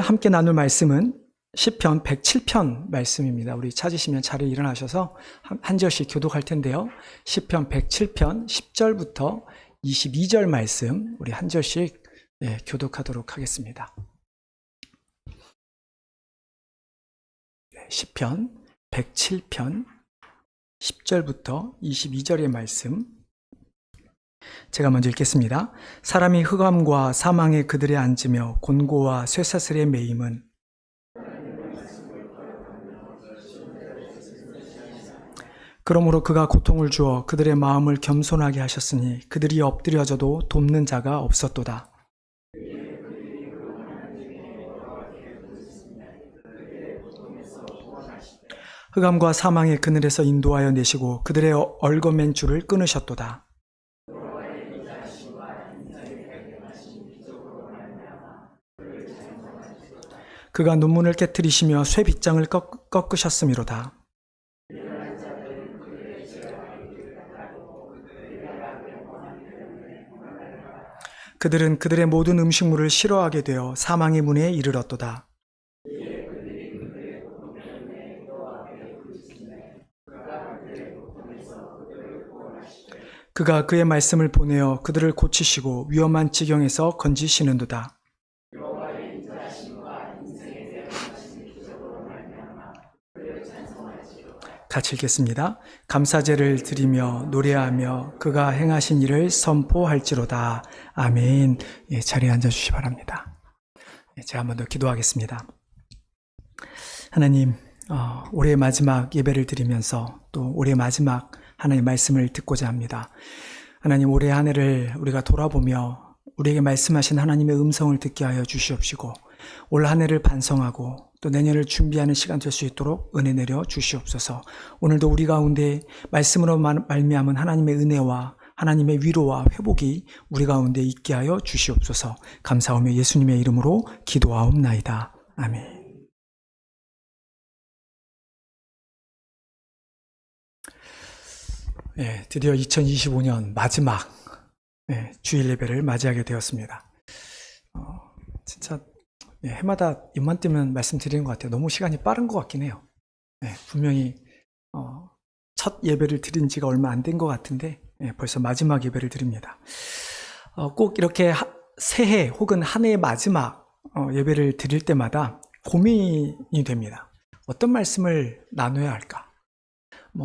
함께 나눌 말씀은 시편 107편 말씀입니다. 우리 찾으시면 자리에 일어나셔서 한 절씩 교독할 텐데요. 시편 107편 10절부터 22절 말씀 우리 한 절씩 교독하도록 하겠습니다. 시편 107편 10절부터 22절의 말씀 제가 먼저 읽겠습니다. 사람이 흑암과 사망의 그들에 앉으며 곤고와 쇠사슬에 매임은 그러므로 그가 고통을 주어 그들의 마음을 겸손하게 하셨으니 그들이 엎드려져도 돕는 자가 없었도다. 흑암과 사망의 그늘에서 인도하여 내시고 그들의 얽어맨 줄을 끊으셨도다. 그가 눈문을 깨뜨리시며 쇠 빗장을 꺾으셨음이로다. 그들은 그들의 모든 음식물을 싫어하게 되어 사망의 문에 이르렀도다. 그가 그의 말씀을 보내어 그들을 고치시고 위험한 지경에서 건지시는도다. 같이 읽겠습니다. 감사제를 드리며 노래하며 그가 행하신 일을 선포할지로다. 아멘. 자리에 앉아주시기 바랍니다. 제가 한 번 더 기도하겠습니다. 하나님, 올해 마지막 예배를 드리면서 또 올해 마지막 하나님의 말씀을 듣고자 합니다. 하나님, 올해 한 해를 우리가 돌아보며 우리에게 말씀하신 하나님의 음성을 듣게 하여 주시옵시고 올 한 해를 반성하고 또 내년을 준비하는 시간 될 수 있도록 은혜 내려 주시옵소서. 오늘도 우리 가운데 말씀으로 말미암은 하나님의 은혜와 하나님의 위로와 회복이 우리 가운데 있게 하여 주시옵소서. 감사하며 예수님의 이름으로 기도하옵나이다. 아멘. 드디어 2025년 마지막 주일 예배를 맞이하게 되었습니다. 진짜 해마다 이맘때면 말씀드리는 것 같아요. 너무 시간이 빠른 것 같긴 해요. 분명히 첫 예배를 드린 지가 얼마 안 된 것 같은데 벌써 마지막 예배를 드립니다. 꼭 이렇게 새해 혹은 한 해의 마지막 예배를 드릴 때마다 고민이 됩니다. 어떤 말씀을 나눠야 할까?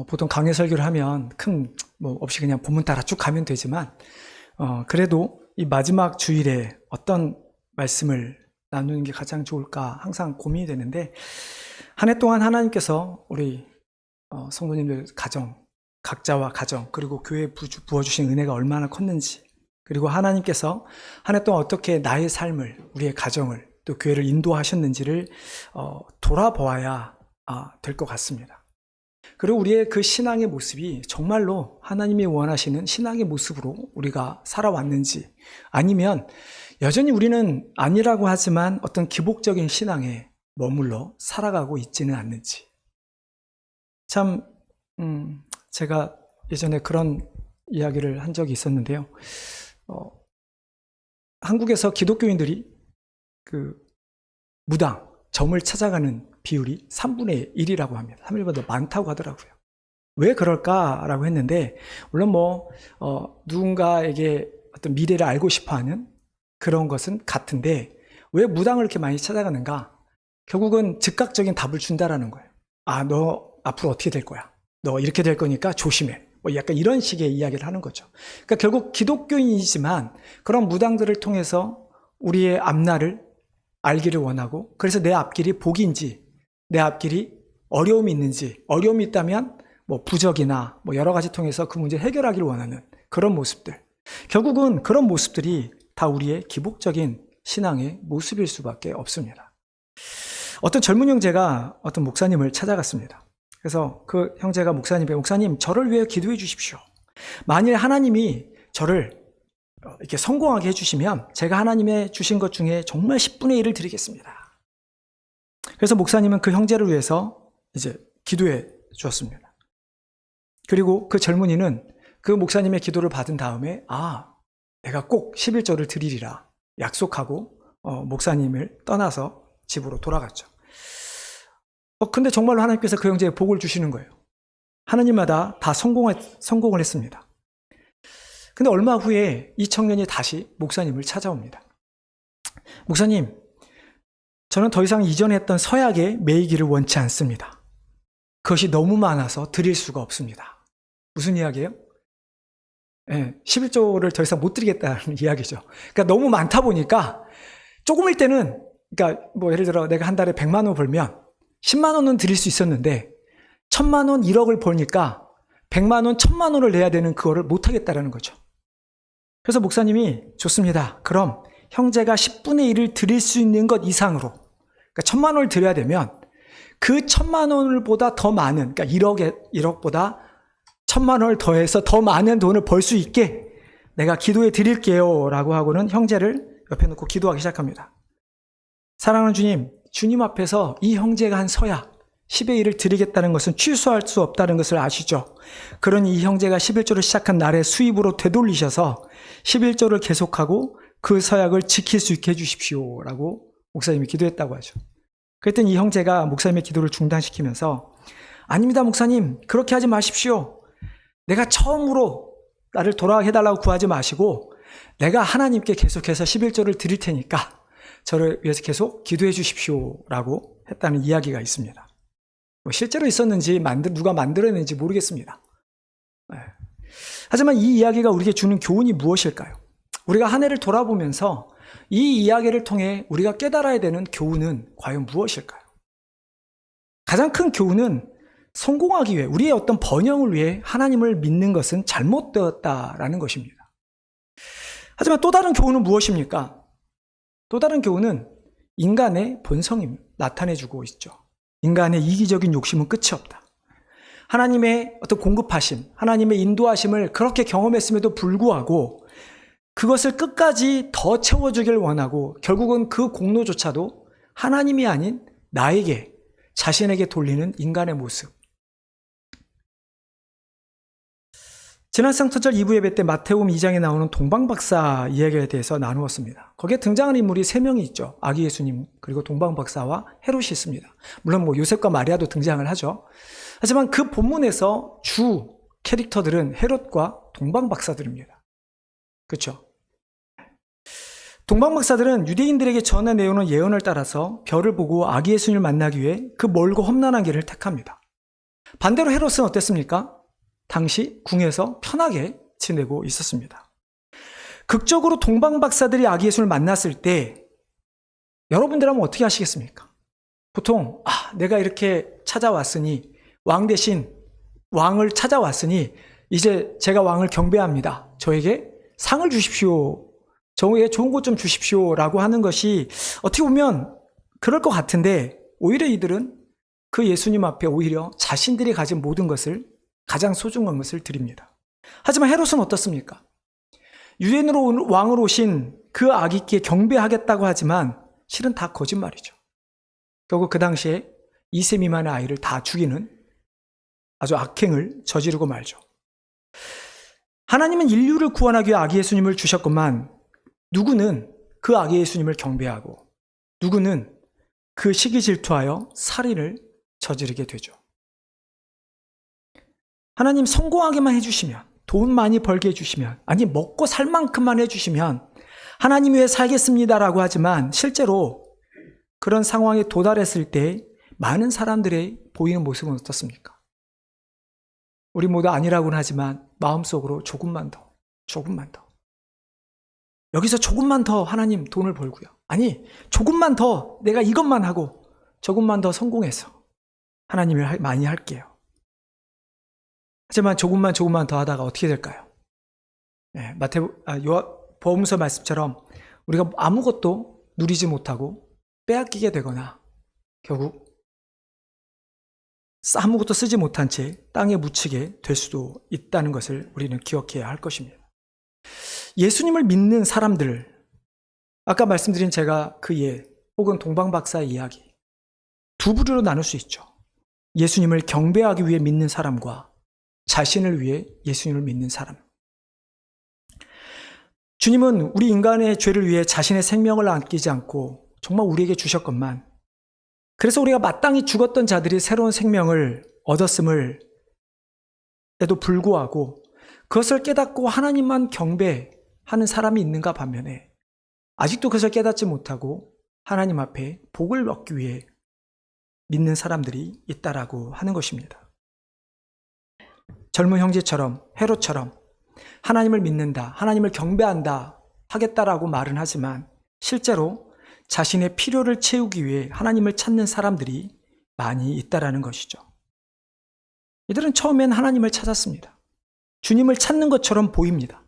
보통 강해 설교를 하면 큰 없이 그냥 본문 따라 쭉 가면 되지만 그래도 이 마지막 주일에 어떤 말씀을 나누는 게 가장 좋을까 항상 고민이 되는데 한 해 동안 하나님께서 우리 성도님들 가정, 각자와 가정 그리고 교회에 부어주신 은혜가 얼마나 컸는지 그리고 하나님께서 한 해 동안 어떻게 나의 삶을 우리의 가정을 또 교회를 인도하셨는지를 돌아보아야 될 것 같습니다. 그리고 우리의 그 신앙의 모습이 정말로 하나님이 원하시는 신앙의 모습으로 우리가 살아왔는지 아니면 여전히 우리는 아니라고 하지만 어떤 기복적인 신앙에 머물러 살아가고 있지는 않는지. 참 제가 예전에 그런 이야기를 한 적이 있었는데요. 한국에서 기독교인들이 그 무당, 점을 찾아가는 비율이 3분의 1이라고 합니다. 3일보다 많다고 하더라고요. 왜 그럴까라고 했는데 물론 누군가에게 어떤 미래를 알고 싶어하는 그런 것은 같은데 왜 무당을 이렇게 많이 찾아가는가? 결국은 즉각적인 답을 준다라는 거예요. 너 앞으로 어떻게 될 거야? 너 이렇게 될 거니까 조심해. 약간 이런 식의 이야기를 하는 거죠. 그러니까 결국 기독교인이지만 그런 무당들을 통해서 우리의 앞날을 알기를 원하고 그래서 내 앞길이 복인지 내 앞길이 어려움이 있는지 어려움이 있다면 부적이나 여러 가지 통해서 그 문제를 해결하기를 원하는 그런 모습들. 결국은 그런 모습들이 다 우리의 기복적인 신앙의 모습일 수밖에 없습니다. 어떤 젊은 형제가 어떤 목사님을 찾아갔습니다. 그래서 그 형제가 목사님 저를 위해 기도해 주십시오. 만일 하나님이 저를 이렇게 성공하게 해주시면 제가 하나님의 주신 것 중에 정말 10분의 1을 드리겠습니다. 그래서 목사님은 그 형제를 위해서 이제 기도해 주었습니다. 그리고 그 젊은이는 그 목사님의 기도를 받은 다음에 내가 꼭 11조를 드리리라 약속하고 목사님을 떠나서 집으로 돌아갔죠. 근데 정말로 하나님께서 그 형제에 복을 주시는 거예요. 하나님마다 다 성공을 했습니다. 근데 얼마 후에 이 청년이 다시 목사님을 찾아옵니다. 목사님, 저는 더 이상 이전에 했던 서약에 매이기를 원치 않습니다. 그것이 너무 많아서 드릴 수가 없습니다. 무슨 이야기예요? 11조를 더 이상 못 드리겠다는 이야기죠. 그러니까 너무 많다 보니까 조금일 때는, 그러니까 뭐 예를 들어 내가 한 달에 100만 원 벌면 10만 원은 드릴 수 있었는데 1000만 원, 1억을 벌니까 100만 원, 1000만 원을 내야 되는 그거를 못 하겠다라는 거죠. 그래서 목사님이 좋습니다. 그럼 형제가 10분의 1을 드릴 수 있는 것 이상으로, 그러니까 1000만 원을 드려야 되면 그 1000만 원을 보다 더 많은, 그러니까 1억보다 1000만 원을 더해서 더 많은 돈을 벌 수 있게 내가 기도해 드릴게요 라고 하고는 형제를 옆에 놓고 기도하기 시작합니다. 사랑하는 주님, 주님 앞에서 이 형제가 한 서약 10의 1을 드리겠다는 것은 취소할 수 없다는 것을 아시죠? 그러니 이 형제가 11조를 시작한 날에 수입으로 되돌리셔서 11조를 계속하고 그 서약을 지킬 수 있게 해주십시오 라고 목사님이 기도했다고 하죠. 그랬더니 이 형제가 목사님의 기도를 중단시키면서 아닙니다 목사님, 그렇게 하지 마십시오. 내가 처음으로 나를 돌아가게 해달라고 구하지 마시고 내가 하나님께 계속해서 11조를 드릴 테니까 저를 위해서 계속 기도해 주십시오 라고 했다는 이야기가 있습니다. 실제로 있었는지 누가 만들어냈는지 모르겠습니다. 하지만 이 이야기가 우리에게 주는 교훈이 무엇일까요? 우리가 한 해를 돌아보면서 이 이야기를 통해 우리가 깨달아야 되는 교훈은 과연 무엇일까요? 가장 큰 교훈은 성공하기 위해, 우리의 어떤 번영을 위해 하나님을 믿는 것은 잘못되었다라는 것입니다. 하지만 또 다른 교훈은 무엇입니까? 또 다른 교훈은 인간의 본성이 나타내주고 있죠. 인간의 이기적인 욕심은 끝이 없다. 하나님의 어떤 공급하심, 하나님의 인도하심을 그렇게 경험했음에도 불구하고 그것을 끝까지 더 채워주길 원하고 결국은 그 공로조차도 하나님이 아닌 나에게, 자신에게 돌리는 인간의 모습. 지난 상토절 2부 예배 때 마태복음 2장에 나오는 동방박사 이야기에 대해서 나누었습니다. 거기에 등장하는 인물이 3명이 있죠. 아기 예수님, 그리고 동방박사와 헤롯이 있습니다. 물론 뭐 요셉과 마리아도 등장을 하죠. 하지만 그 본문에서 주 캐릭터들은 헤롯과 동방박사들입니다. 그렇죠? 동방박사들은 유대인들에게 전해 내오는 예언을 따라서 별을 보고 아기 예수님을 만나기 위해 그 멀고 험난한 길을 택합니다. 반대로 헤롯은 어땠습니까? 당시 궁에서 편하게 지내고 있었습니다. 극적으로 동방박사들이 아기 예수를 만났을 때 여러분들하면 어떻게 하시겠습니까? 보통 내가 이렇게 찾아왔으니, 왕 대신 왕을 찾아왔으니 이제 제가 왕을 경배합니다. 저에게 상을 주십시오. 저에게 좋은 것 좀 주십시오 라고 하는 것이 어떻게 보면 그럴 것 같은데, 오히려 이들은 그 예수님 앞에 오히려 자신들이 가진 모든 것을, 가장 소중한 것을 드립니다. 하지만 헤롯은 어떻습니까? 유대인으로 왕으로 오신 그 아기께 경배하겠다고 하지만 실은 다 거짓말이죠. 결국 그 당시에 2세 미만의 아이를 다 죽이는 아주 악행을 저지르고 말죠. 하나님은 인류를 구원하기 위해 아기 예수님을 주셨건만 누구는 그 아기 예수님을 경배하고 누구는 그 시기 질투하여 살인을 저지르게 되죠. 하나님 성공하게만 해주시면, 돈 많이 벌게 해주시면, 아니 먹고 살 만큼만 해주시면 하나님 위해 살겠습니다라고 하지만 실제로 그런 상황에 도달했을 때 많은 사람들의 보이는 모습은 어떻습니까? 우리 모두 아니라고는 하지만 마음속으로 조금만 더, 여기서 조금만 더 하나님 돈을 벌고요. 아니 조금만 더 내가 이것만 하고 조금만 더 성공해서 하나님을 많이 할게요. 하지만 조금만 더 하다가 어떻게 될까요? 보험서 말씀처럼 우리가 아무것도 누리지 못하고 빼앗기게 되거나 결국 아무것도 쓰지 못한 채 땅에 묻히게 될 수도 있다는 것을 우리는 기억해야 할 것입니다. 예수님을 믿는 사람들, 아까 말씀드린 제가 그 혹은 동방박사의 이야기, 두 부류로 나눌 수 있죠. 예수님을 경배하기 위해 믿는 사람과 자신을 위해 예수님을 믿는 사람. 주님은 우리 인간의 죄를 위해 자신의 생명을 아끼지 않고 정말 우리에게 주셨건만 그래서 우리가 마땅히 죽었던 자들이 새로운 생명을 얻었음을 에도 불구하고 그것을 깨닫고 하나님만 경배하는 사람이 있는가 반면에 아직도 그것을 깨닫지 못하고 하나님 앞에 복을 얻기 위해 믿는 사람들이 있다라고 하는 것입니다. 젊은 형제처럼 헤롯처럼 하나님을 믿는다, 하나님을 경배한다 하겠다라고 말은 하지만 실제로 자신의 필요를 채우기 위해 하나님을 찾는 사람들이 많이 있다라는 것이죠. 이들은 처음엔 하나님을 찾았습니다. 주님을 찾는 것처럼 보입니다.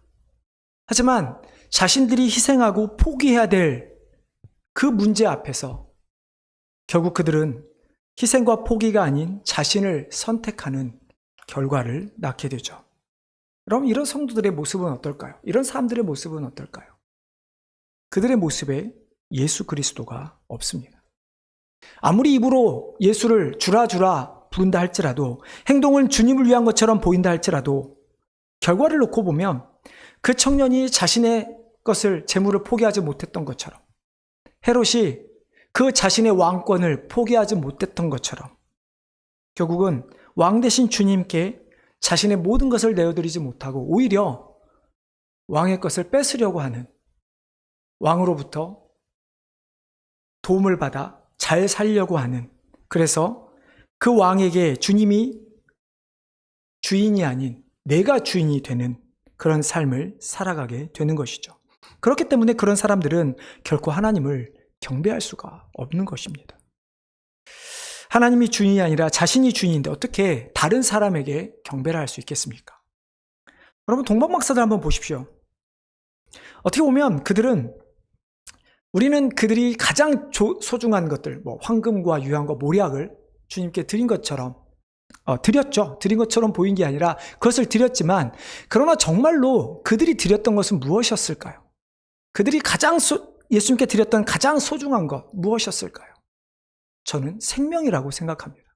하지만 자신들이 희생하고 포기해야 될 그 문제 앞에서 결국 그들은 희생과 포기가 아닌 자신을 선택하는 결과를 낳게 되죠. 그럼 이런 성도들의 모습은 어떨까요? 이런 사람들의 모습은 어떨까요? 그들의 모습에 예수 그리스도가 없습니다. 아무리 입으로 예수를 주라 부른다 할지라도, 행동은 주님을 위한 것처럼 보인다 할지라도 결과를 놓고 보면 그 청년이 자신의 것을, 재물을 포기하지 못했던 것처럼, 헤롯이 그 자신의 왕권을 포기하지 못했던 것처럼 결국은 왕 대신 주님께 자신의 모든 것을 내어드리지 못하고 오히려 왕의 것을 뺏으려고 하는, 왕으로부터 도움을 받아 잘 살려고 하는, 그래서 그 왕에게 주님이 주인이 아닌 내가 주인이 되는 그런 삶을 살아가게 되는 것이죠. 그렇기 때문에 그런 사람들은 결코 하나님을 경배할 수가 없는 것입니다. 하나님이 주인이 아니라 자신이 주인인데 어떻게 다른 사람에게 경배를 할 수 있겠습니까? 여러분, 동방박사들 한번 보십시오. 어떻게 보면 우리는 그들이 가장 소중한 것들, 황금과 유황과 모략을 주님께 드린 것처럼 드린 것처럼 보인 게 아니라 그것을 드렸지만, 그러나 정말로 그들이 드렸던 것은 무엇이었을까요? 그들이 예수님께 드렸던 가장 소중한 것 무엇이었을까요? 저는 생명이라고 생각합니다.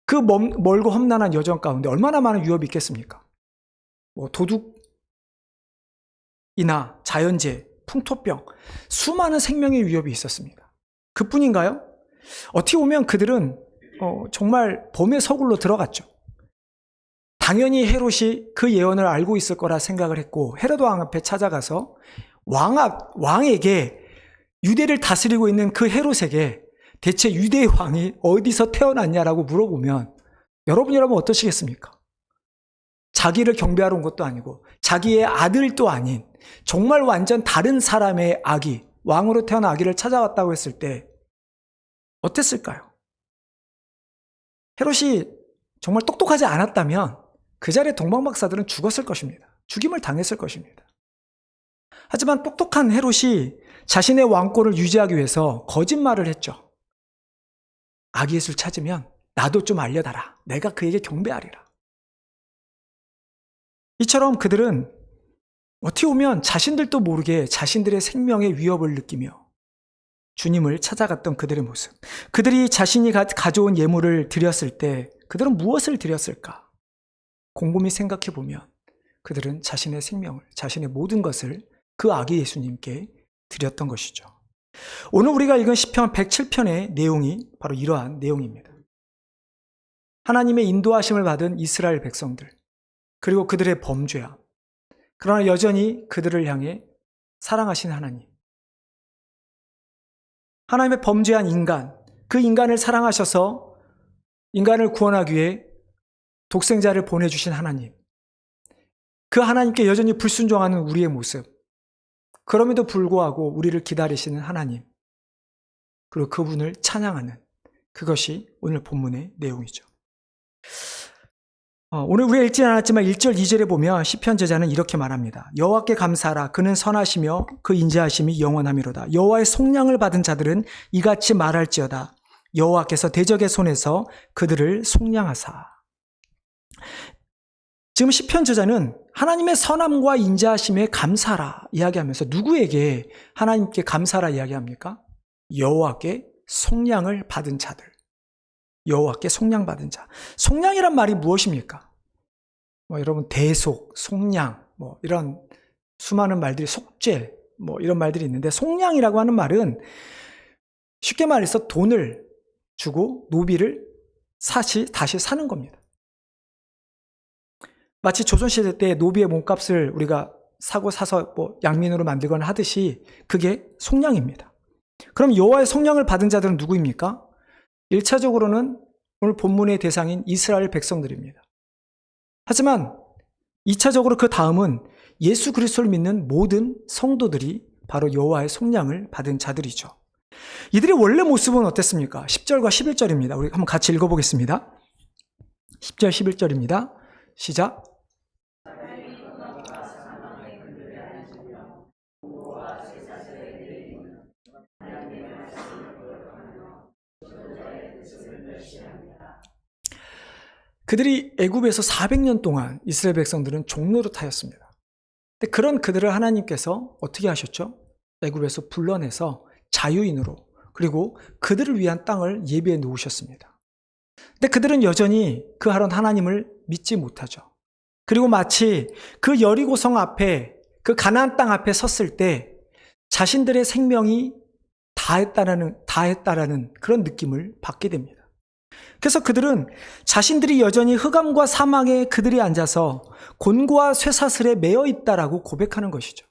그 멀고 험난한 여정 가운데 얼마나 많은 위협이 있겠습니까? 도둑이나 자연재해, 풍토병, 수많은 생명의 위협이 있었습니다. 그뿐인가요? 어떻게 보면 그들은 정말 범의 서굴로 들어갔죠. 당연히 헤롯이 그 예언을 알고 있을 거라 생각을 했고, 헤롯 왕 앞에 찾아가서 왕에게, 유대를 다스리고 있는 그 헤롯에게 대체 유대의 왕이 어디서 태어났냐라고 물어보면 여러분이라면 어떠시겠습니까? 자기를 경배하러 온 것도 아니고 자기의 아들도 아닌 정말 완전 다른 사람의 아기, 왕으로 태어난 아기를 찾아왔다고 했을 때 어땠을까요? 헤롯이 정말 똑똑하지 않았다면 그 자리에 동방박사들은 죽었을 것입니다. 죽임을 당했을 것입니다. 하지만 똑똑한 헤롯이 자신의 왕권을 유지하기 위해서 거짓말을 했죠. 아기 예수를 찾으면 나도 좀 알려달라. 내가 그에게 경배하리라. 이처럼 그들은 어떻게 보면 자신들도 모르게 자신들의 생명의 위협을 느끼며 주님을 찾아갔던 그들의 모습, 그들이 자신이 가져온 예물을 드렸을 때 그들은 무엇을 드렸을까? 곰곰이 생각해 보면 그들은 자신의 생명을, 자신의 모든 것을 그 아기 예수님께 드렸던 것이죠. 오늘 우리가 읽은 시편 107편의 내용이 바로 이러한 내용입니다. 하나님의 인도하심을 받은 이스라엘 백성들, 그리고 그들의 범죄함, 그러나 여전히 그들을 향해 사랑하신 하나님, 하나님의 범죄한 인간, 그 인간을 사랑하셔서 인간을 구원하기 위해 독생자를 보내주신 하나님, 그 하나님께 여전히 불순종하는 우리의 모습, 그럼에도 불구하고 우리를 기다리시는 하나님, 그리고 그분을 찬양하는, 그것이 오늘 본문의 내용이죠. 오늘 우리가 읽지 않았지만 1절 2절에 보면 시편 저자는 이렇게 말합니다. 여호와께 감사하라. 그는 선하시며 그 인자하심이 영원하미로다. 여호와의 속량을 받은 자들은 이같이 말할지어다. 여호와께서 대적의 손에서 그들을 속량하사. 지금 시편 저자는 하나님의 선함과 인자하심에 감사하라 이야기하면서 누구에게 하나님께 감사하라 이야기합니까? 여호와께 속량을 받은 자들, 여호와께 속량받은 자. 속량이란 말이 무엇입니까? 여러분, 대속, 속량, 이런 수많은 말들이, 속죄, 이런 말들이 있는데, 속량이라고 하는 말은 쉽게 말해서 돈을 주고 노비를 다시 사는 겁니다. 마치 조선시대 때 노비의 몸값을 우리가 사서 양민으로 만들거나 하듯이 그게 속량입니다. 그럼 여호와의 속량을 받은 자들은 누구입니까? 1차적으로는 오늘 본문의 대상인 이스라엘 백성들입니다. 하지만 2차적으로 그 다음은 예수 그리스도를 믿는 모든 성도들이 바로 여호와의 속량을 받은 자들이죠. 이들의 원래 모습은 어땠습니까? 10절과 11절입니다. 우리 한번 같이 읽어보겠습니다. 10절 11절입니다. 시작. 그들이 애굽에서 400년 동안 이스라엘 백성들은 종노릇하였습니다. 근데 그런 그들을 하나님께서 어떻게 하셨죠? 애굽에서 불러내서 자유인으로, 그리고 그들을 위한 땅을 예비해 놓으셨습니다. 근데 그들은 여전히 그 하나님을 믿지 못하죠. 그리고 마치 그 여리고성 앞에, 그 가나안 땅 앞에 섰을 때 자신들의 생명이 다했다라는 그런 느낌을 받게 됩니다. 그래서 그들은 자신들이 여전히 흑암과 사망에 그들이 앉아서 곤고와 쇠사슬에 매여 있다라고 고백하는 것이죠.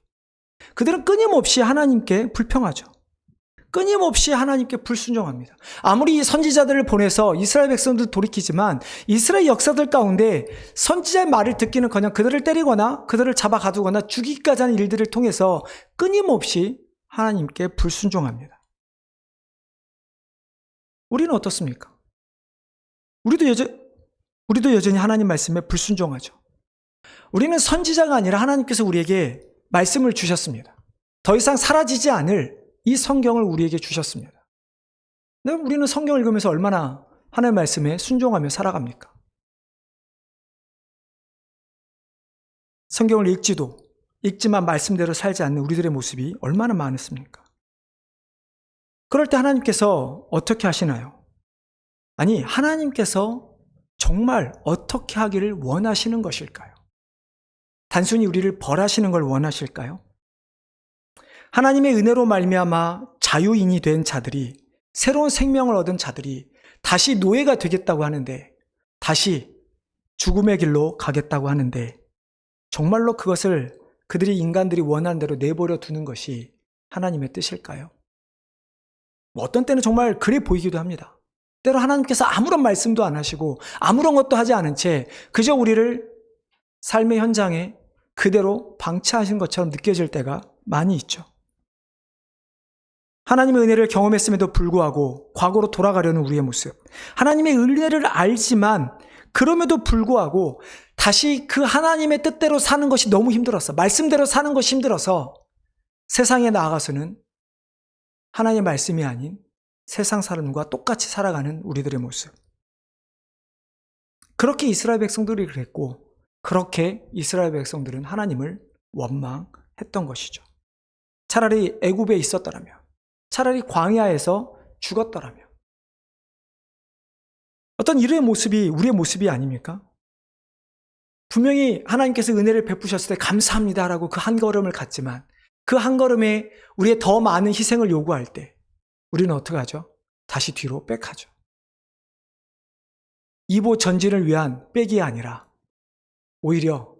그들은 끊임없이 하나님께 불평하죠. 끊임없이 하나님께 불순종합니다. 아무리 이 선지자들을 보내서 이스라엘 백성들 돌이키지만 이스라엘 역사들 가운데 선지자의 말을 듣기는커녕 그들을 때리거나 그들을 잡아 가두거나 죽이기까지 하는 일들을 통해서 끊임없이 하나님께 불순종합니다. 우리는 어떻습니까? 우리도 여전히 하나님 말씀에 불순종하죠. 우리는 선지자가 아니라 하나님께서 우리에게 말씀을 주셨습니다. 더 이상 사라지지 않을 이 성경을 우리에게 주셨습니다. 근데 우리는 성경을 읽으면서 얼마나 하나님의 말씀에 순종하며 살아갑니까? 성경을 읽지만 말씀대로 살지 않는 우리들의 모습이 얼마나 많습니까? 그럴 때 하나님께서 어떻게 하시나요? 아니, 하나님께서 정말 어떻게 하기를 원하시는 것일까요? 단순히 우리를 벌하시는 걸 원하실까요? 하나님의 은혜로 말미암아 자유인이 된 자들이, 새로운 생명을 얻은 자들이 다시 노예가 되겠다고 하는데, 다시 죽음의 길로 가겠다고 하는데, 정말로 그것을 인간들이 원하는 대로 내버려 두는 것이 하나님의 뜻일까요? 어떤 때는 정말 그래 보이기도 합니다. 때로 하나님께서 아무런 말씀도 안 하시고 아무런 것도 하지 않은 채 그저 우리를 삶의 현장에 그대로 방치하신 것처럼 느껴질 때가 많이 있죠. 하나님의 은혜를 경험했음에도 불구하고 과거로 돌아가려는 우리의 모습, 하나님의 은혜를 알지만 그럼에도 불구하고 다시 그 하나님의 뜻대로 사는 것이 너무 힘들어서, 말씀대로 사는 것이 힘들어서 세상에 나아가서는 하나님의 말씀이 아닌 세상 사람과 똑같이 살아가는 우리들의 모습. 그렇게 이스라엘 백성들이 그랬고, 그렇게 이스라엘 백성들은 하나님을 원망했던 것이죠. 차라리 애굽에 있었더라면, 차라리 광야에서 죽었더라면, 어떤 이런 모습이 우리의 모습이 아닙니까? 분명히 하나님께서 은혜를 베푸셨을 때 감사합니다라고 그 한 걸음을 갔지만, 그 한 걸음에 우리의 더 많은 희생을 요구할 때 우리는 어떻게 하죠? 다시 뒤로 백하죠. 이보 전진을 위한 백이 아니라 오히려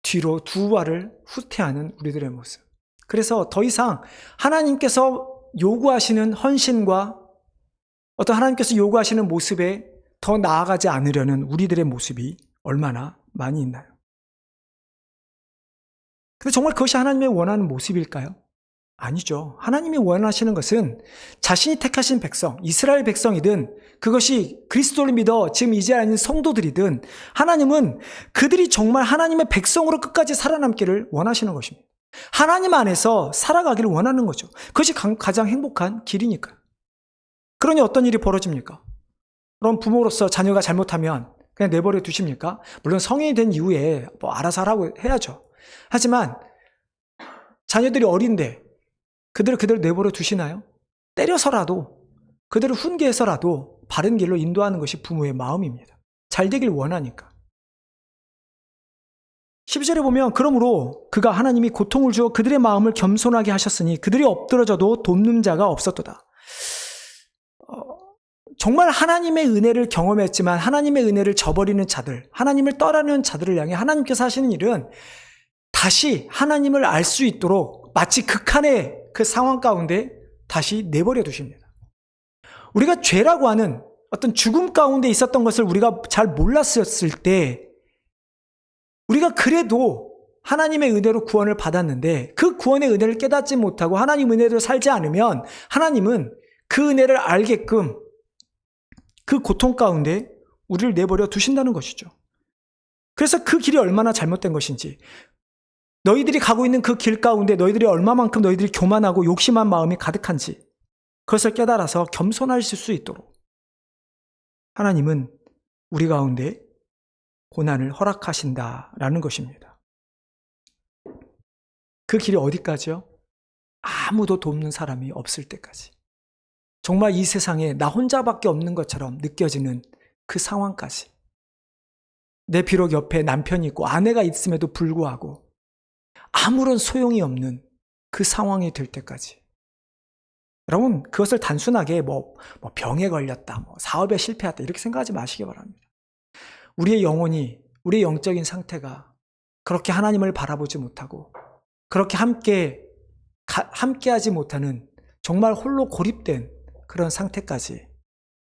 뒤로 두 발을 후퇴하는 우리들의 모습. 그래서 더 이상 하나님께서 요구하시는 헌신과 어떤 하나님께서 요구하시는 모습에 더 나아가지 않으려는 우리들의 모습이 얼마나 많이 있나요? 근데 정말 그것이 하나님의 원하는 모습일까요? 아니죠. 하나님이 원하시는 것은 자신이 택하신 백성, 이스라엘 백성이든 그것이 그리스도를 믿어 지금 이제 아닌 성도들이든 하나님은 그들이 정말 하나님의 백성으로 끝까지 살아남기를 원하시는 것입니다. 하나님 안에서 살아가기를 원하는 거죠. 그것이 가장 행복한 길이니까요. 그러니 어떤 일이 벌어집니까? 그럼 부모로서 자녀가 잘못하면 그냥 내버려 두십니까? 물론 성인이 된 이후에 알아서 하라고 해야죠. 하지만 자녀들이 어린데 그들을 내버려 두시나요? 때려서라도, 그들을 훈계해서라도 바른 길로 인도하는 것이 부모의 마음입니다. 잘 되길 원하니까. 12절에 보면 그러므로 그가 하나님이 고통을 주어 그들의 마음을 겸손하게 하셨으니 그들이 엎드러져도 돕는 자가 없었도다. 정말 하나님의 은혜를 경험했지만 하나님의 은혜를 저버리는 자들, 하나님을 떠나는 자들을 향해 하나님께서 하시는 일은 다시 하나님을 알 수 있도록 마치 극한의 그 상황 가운데 다시 내버려 두십니다. 우리가 죄라고 하는 어떤 죽음 가운데 있었던 것을 우리가 잘 몰랐었을 때 우리가 그래도 하나님의 은혜로 구원을 받았는데 그 구원의 은혜를 깨닫지 못하고 하나님 은혜로 살지 않으면 하나님은 그 은혜를 알게끔 그 고통 가운데 우리를 내버려 두신다는 것이죠. 그래서 그 길이 얼마나 잘못된 것인지, 너희들이 가고 있는 그 길 가운데 너희들이 얼마만큼 너희들이 교만하고 욕심한 마음이 가득한지 그것을 깨달아서 겸손하실 수 있도록 하나님은 우리 가운데 고난을 허락하신다라는 것입니다. 그 길이 어디까지요? 아무도 돕는 사람이 없을 때까지. 정말 이 세상에 나 혼자밖에 없는 것처럼 느껴지는 그 상황까지. 내 비록 옆에 남편이 있고 아내가 있음에도 불구하고 아무런 소용이 없는 그 상황이 될 때까지. 여러분, 그것을 단순하게 병에 걸렸다, 사업에 실패했다 이렇게 생각하지 마시기 바랍니다. 우리의 영혼이, 우리의 영적인 상태가 그렇게 하나님을 바라보지 못하고 그렇게 함께하지 못하는 정말 홀로 고립된 그런 상태까지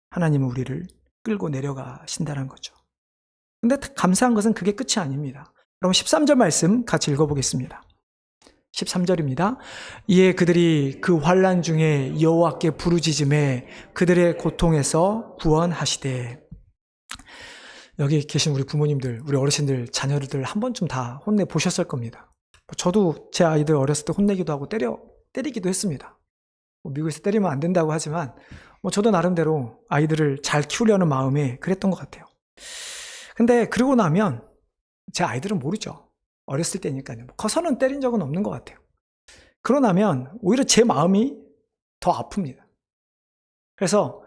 하나님은 우리를 끌고 내려가신다는 거죠. 근데 감사한 것은 그게 끝이 아닙니다. 그럼 13절 말씀 같이 읽어보겠습니다. 13절입니다. 이에 그들이 그 환난 중에 여호와께 부르짖음에 그들의 고통에서 구원하시되. 여기 계신 우리 부모님들, 우리 어르신들, 자녀들 한 번쯤 다 혼내 보셨을 겁니다. 저도 제 아이들 어렸을 때 혼내기도 하고 때리기도 했습니다. 미국에서 때리면 안 된다고 하지만 저도 나름대로 아이들을 잘 키우려는 마음에 그랬던 것 같아요. 근데 그러고 나면 제 아이들은 모르죠. 어렸을 때니까요. 커서는 때린 적은 없는 것 같아요. 그러고 나면 오히려 제 마음이 더 아픕니다. 그래서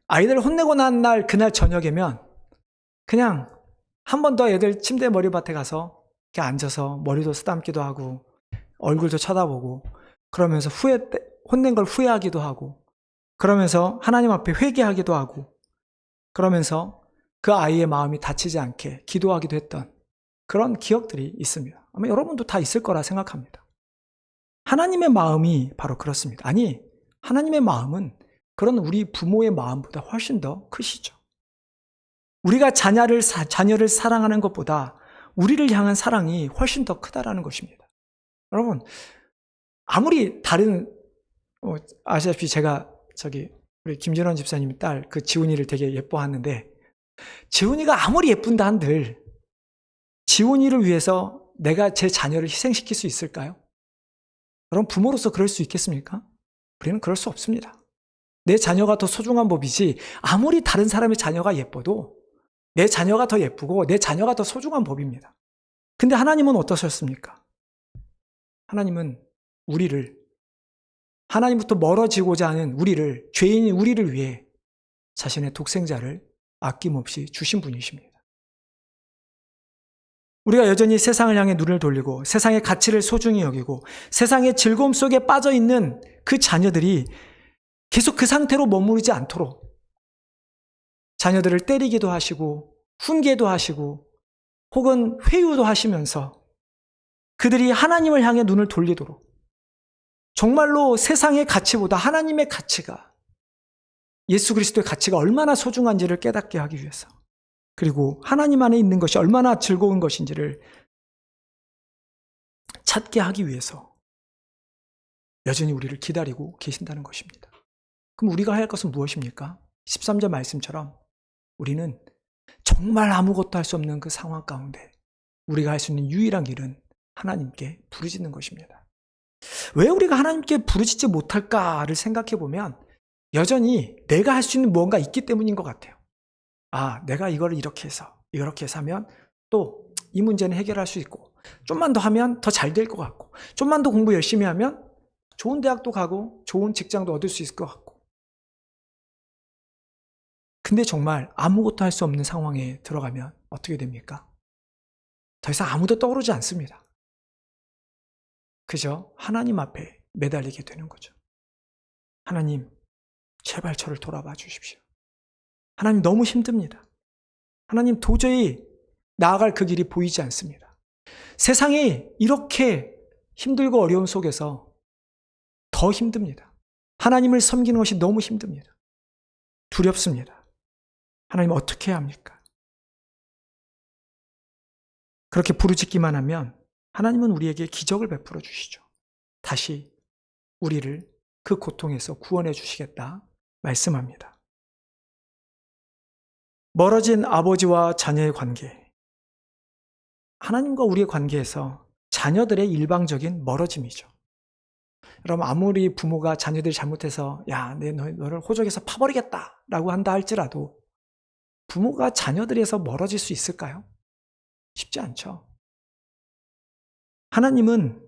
아이들 혼내고 난 날, 그날 저녁이면 그냥 한 번 더 애들 침대 머리밭에 가서 이렇게 앉아서 머리도 쓰담기도 하고 얼굴도 쳐다보고 그러면서 혼낸 걸 후회하기도 하고 그러면서 하나님 앞에 회개하기도 하고 그러면서 그 아이의 마음이 다치지 않게 기도하기도 했던 그런 기억들이 있습니다. 아마 여러분도 다 있을 거라 생각합니다. 하나님의 마음이 바로 그렇습니다. 아니, 하나님의 마음은 그런 우리 부모의 마음보다 훨씬 더 크시죠. 우리가 자녀를 사랑하는 것보다 우리를 향한 사랑이 훨씬 더 크다라는 것입니다. 여러분, 아무리 다른 아시다시피 제가 우리 김진원 집사님 딸 그 지훈이를 되게 예뻐하는데 지훈이가 아무리 예쁜다 한들 지훈이를 위해서 내가 제 자녀를 희생시킬 수 있을까요? 여러분, 부모로서 그럴 수 있겠습니까? 우리는 그럴 수 없습니다. 내 자녀가 더 소중한 법이지 아무리 다른 사람의 자녀가 예뻐도 내 자녀가 더 예쁘고 내 자녀가 더 소중한 법입니다. 근데 하나님은 어떠셨습니까? 하나님은 하나님부터 멀어지고자 하는 죄인인 우리를 위해 자신의 독생자를 아낌없이 주신 분이십니다. 우리가 여전히 세상을 향해 눈을 돌리고 세상의 가치를 소중히 여기고 세상의 즐거움 속에 빠져 있는 그 자녀들이 계속 그 상태로 머무르지 않도록 자녀들을 때리기도 하시고 훈계도 하시고 혹은 회유도 하시면서 그들이 하나님을 향해 눈을 돌리도록 정말로 세상의 가치보다 하나님의 가치가, 예수 그리스도의 가치가 얼마나 소중한지를 깨닫게 하기 위해서, 그리고 하나님 안에 있는 것이 얼마나 즐거운 것인지를 찾게 하기 위해서 여전히 우리를 기다리고 계신다는 것입니다. 그럼 우리가 해야 할 것은 무엇입니까? 13절 말씀처럼 우리는 정말 아무것도 할 수 없는 그 상황 가운데 우리가 할 수 있는 유일한 길은 하나님께 부르짖는 것입니다. 왜 우리가 하나님께 부르짖지 못할까를 생각해 보면 여전히 내가 할 수 있는 무언가 있기 때문인 것 같아요. 내가 이걸 이렇게 해서 하면 또 이 문제는 해결할 수 있고 좀만 더 하면 더 잘 될 것 같고 좀만 더 공부 열심히 하면 좋은 대학도 가고 좋은 직장도 얻을 수 있을 것 같고. 근데 정말 아무것도 할 수 없는 상황에 들어가면 어떻게 됩니까? 더 이상 아무도 떠오르지 않습니다. 그저 하나님 앞에 매달리게 되는 거죠. 하나님, 제발 저를 돌아봐 주십시오. 하나님 너무 힘듭니다. 하나님 도저히 나아갈 그 길이 보이지 않습니다. 세상이 이렇게 힘들고 어려운 속에서 더 힘듭니다. 하나님을 섬기는 것이 너무 힘듭니다. 두렵습니다. 하나님 어떻게 해야 합니까? 그렇게 부르짖기만 하면 하나님은 우리에게 기적을 베풀어 주시죠. 다시 우리를 그 고통에서 구원해 주시겠다 말씀합니다. 멀어진 아버지와 자녀의 관계. 하나님과 우리의 관계에서 자녀들의 일방적인 멀어짐이죠. 여러분, 아무리 부모가 자녀들이 잘못해서 야, 너를 호적에서 파버리겠다 라고 한다 할지라도 부모가 자녀들에서 멀어질 수 있을까요? 쉽지 않죠. 하나님은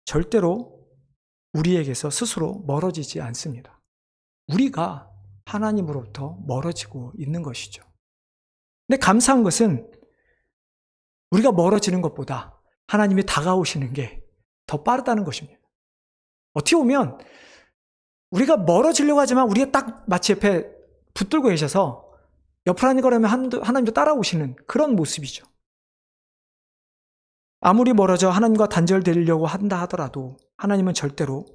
절대로 우리에게서 스스로 멀어지지 않습니다. 우리가 하나님으로부터 멀어지고 있는 것이죠. 근데 감사한 것은 우리가 멀어지는 것보다 하나님이 다가오시는 게 더 빠르다는 것입니다. 어떻게 보면 우리가 멀어지려고 하지만 우리가 딱 마치 옆에 붙들고 계셔서 옆으로 하는 거라면 하나님도 따라오시는 그런 모습이죠. 아무리 멀어져 하나님과 단절되려고 한다 하더라도 하나님은 절대로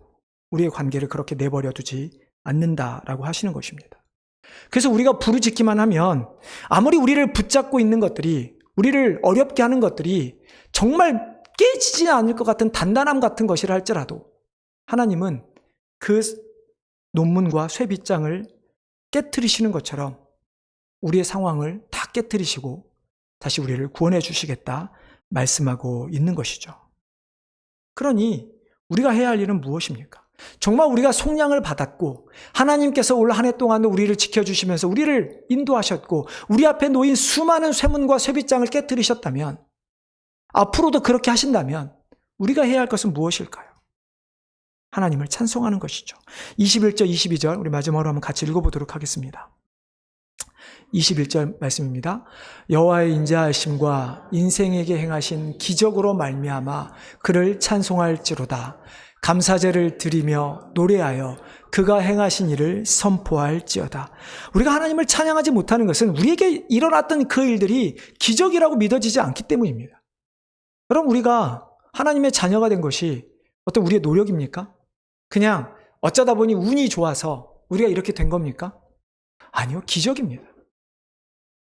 우리의 관계를 그렇게 내버려 두지 않는다라고 하시는 것입니다. 그래서 우리가 부르짖기만 하면 아무리 우리를 붙잡고 있는 것들이, 우리를 어렵게 하는 것들이 정말 깨지지 않을 것 같은 단단함 같은 것이라 할지라도 하나님은 그 논문과 쇠빗장을 깨트리시는 것처럼 우리의 상황을 다 깨트리시고 다시 우리를 구원해 주시겠다 말씀하고 있는 것이죠. 그러니 우리가 해야 할 일은 무엇입니까? 정말 우리가 속량을 받았고 하나님께서 올 한 해 동안도 우리를 지켜주시면서 우리를 인도하셨고 우리 앞에 놓인 수많은 쇠문과 쇠빗장을 깨트리셨다면, 앞으로도 그렇게 하신다면 우리가 해야 할 것은 무엇일까요? 하나님을 찬송하는 것이죠. 21절, 22절 우리 마지막으로 한번 같이 읽어보도록 하겠습니다. 21절 말씀입니다. 여호와의 인자하심과 인생에게 행하신 기적으로 말미암아 그를 찬송할지로다. 감사제를 드리며 노래하여 그가 행하신 일을 선포할지어다. 우리가 하나님을 찬양하지 못하는 것은 우리에게 일어났던 그 일들이 기적이라고 믿어지지 않기 때문입니다. 여러분, 우리가 하나님의 자녀가 된 것이 어떤 우리의 노력입니까? 그냥 어쩌다 보니 운이 좋아서 우리가 이렇게 된 겁니까? 아니요, 기적입니다.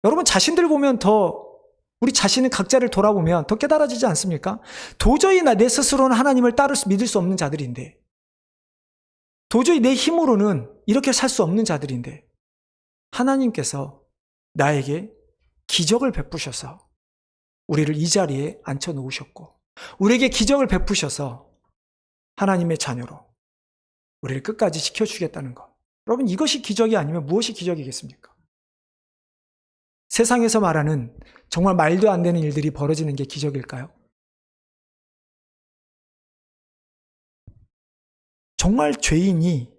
여러분 자신들 보면 우리 자신은 각자를 돌아보면 더 깨달아지지 않습니까? 도저히 내 스스로는 하나님을 믿을 수 없는 자들인데, 도저히 내 힘으로는 이렇게 살 수 없는 자들인데 하나님께서 나에게 기적을 베푸셔서 우리를 이 자리에 앉혀놓으셨고 우리에게 기적을 베푸셔서 하나님의 자녀로 우리를 끝까지 지켜주겠다는 것. 여러분, 이것이 기적이 아니면 무엇이 기적이겠습니까? 세상에서 말하는 정말 말도 안 되는 일들이 벌어지는 게 기적일까요? 정말 죄인이,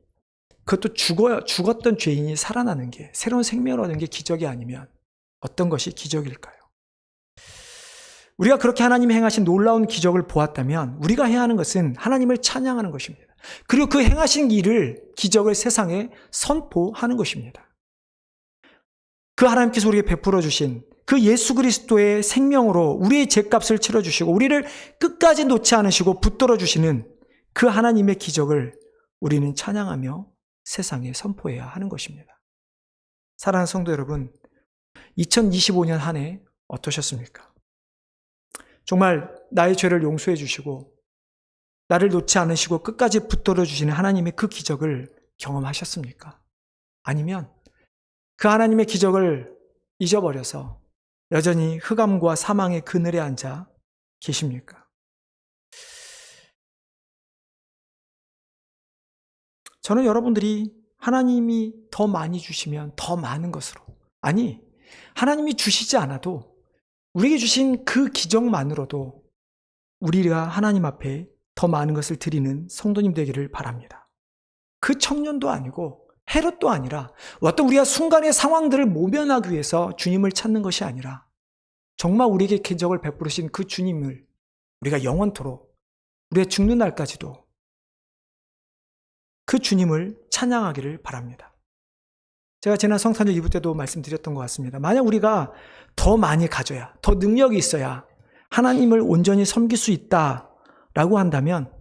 그것도 죽었던 죄인이 살아나는 게, 새로운 생명을 얻는 게 기적이 아니면 어떤 것이 기적일까요? 우리가 그렇게 하나님이 행하신 놀라운 기적을 보았다면 우리가 해야 하는 것은 하나님을 찬양하는 것입니다. 그리고 그 행하신 기적을 세상에 선포하는 것입니다. 그 하나님께서 우리에게 베풀어 주신 그 예수 그리스도의 생명으로 우리의 죄값을 치러주시고 우리를 끝까지 놓지 않으시고 붙들어 주시는 그 하나님의 기적을 우리는 찬양하며 세상에 선포해야 하는 것입니다. 사랑하는 성도 여러분, 2025년 한 해 어떠셨습니까? 정말 나의 죄를 용서해 주시고 나를 놓지 않으시고 끝까지 붙들어 주시는 하나님의 그 기적을 경험하셨습니까? 아니면 그 하나님의 기적을 잊어버려서 여전히 흑암과 사망의 그늘에 앉아 계십니까? 저는 여러분들이 하나님이 더 많이 주시면 더 많은 것으로, 아니 하나님이 주시지 않아도 우리에게 주신 그 기적만으로도 우리가 하나님 앞에 더 많은 것을 드리는 성도님 되기를 바랍니다. 그 청년도 아니고 헤롯도 아니라 어떤 우리가 순간의 상황들을 모면하기 위해서 주님을 찾는 것이 아니라 정말 우리에게 기적을 베푸신 그 주님을 우리가 영원토록 우리의 죽는 날까지도 그 주님을 찬양하기를 바랍니다. 제가 지난 성탄절 2부 때도 말씀드렸던 것 같습니다. 만약 우리가 더 많이 가져야, 더 능력이 있어야 하나님을 온전히 섬길 수 있다라고 한다면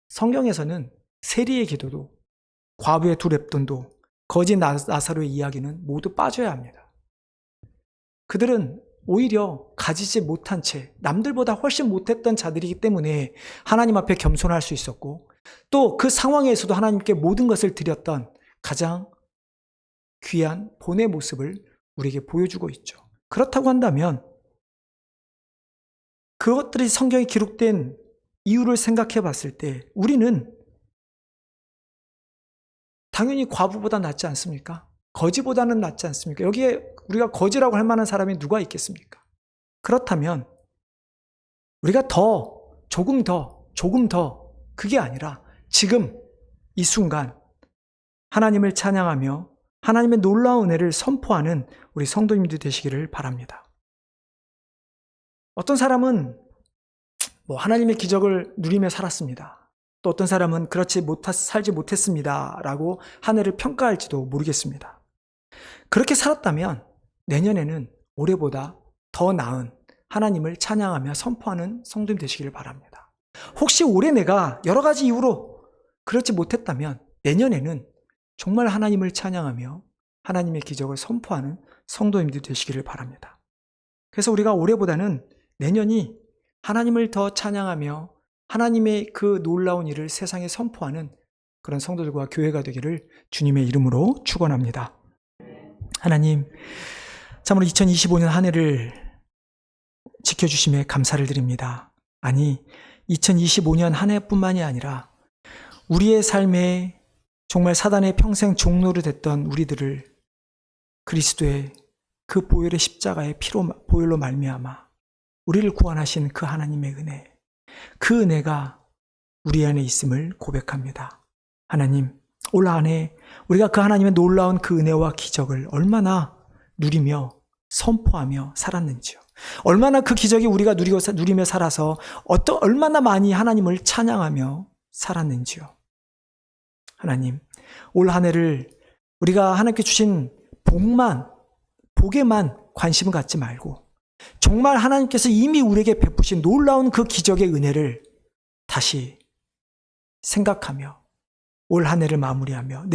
성경에서는 세리의 기도도, 과부의 두 렙돈도, 거지 나사로의 이야기는 모두 빠져야 합니다. 그들은 오히려 가지지 못한 채 남들보다 훨씬 못했던 자들이기 때문에 하나님 앞에 겸손할 수 있었고, 또 그 상황에서도 하나님께 모든 것을 드렸던 가장 귀한 본의 모습을 우리에게 보여주고 있죠. 그렇다고 한다면 그것들이 성경에 기록된 이유를 생각해 봤을 때 우리는 당연히 과부보다 낫지 않습니까? 거지보다는 낫지 않습니까? 여기에 우리가 거지라고 할 만한 사람이 누가 있겠습니까? 그렇다면 우리가 조금 더 그게 아니라 지금 이 순간 하나님을 찬양하며 하나님의 놀라운 은혜를 선포하는 우리 성도님들 되시기를 바랍니다. 어떤 사람은 하나님의 기적을 누리며 살았습니다. 또 어떤 사람은 살지 못했습니다 라고 한 해를 평가할지도 모르겠습니다. 그렇게 살았다면 내년에는 올해보다 더 나은 하나님을 찬양하며 선포하는 성도님 되시기를 바랍니다. 혹시 올해 내가 여러 가지 이유로 그렇지 못했다면 내년에는 정말 하나님을 찬양하며 하나님의 기적을 선포하는 성도님들 되시기를 바랍니다. 그래서 우리가 올해보다는 내년이 하나님을 더 찬양하며 하나님의 그 놀라운 일을 세상에 선포하는 그런 성도들과 교회가 되기를 주님의 이름으로 축원합니다. 하나님, 참으로 2025년 한 해를 지켜주심에 감사를 드립니다. 아니, 2025년 한 해뿐만이 아니라 우리의 삶에 정말 사단의 평생 종로를 됐던 우리들을 그리스도의 그 보혈의 십자가의 보혈로 말미암아 우리를 구원하신 그 하나님의 은혜, 그 은혜가 우리 안에 있음을 고백합니다. 하나님, 올 한 해 우리가 그 하나님의 놀라운 그 은혜와 기적을 얼마나 누리며 선포하며 살았는지요. 얼마나 그 기적이 우리가 누리며 살아서 얼마나 많이 하나님을 찬양하며 살았는지요. 하나님, 올 한 해를 우리가 하나님께 주신 복에만 관심을 갖지 말고 정말 하나님께서 이미 우리에게 베푸신 놀라운 그 기적의 은혜를 다시 생각하며 올 한 해를 마무리하며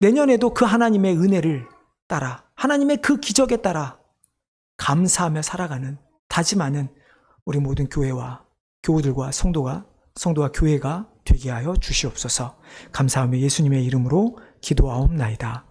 내년에도 그 하나님의 은혜를 따라 하나님의 그 기적에 따라 감사하며 살아가는 다짐하는 우리 모든 교우들과 성도와 교회가 되게 하여 주시옵소서. 감사하며 예수님의 이름으로 기도하옵나이다.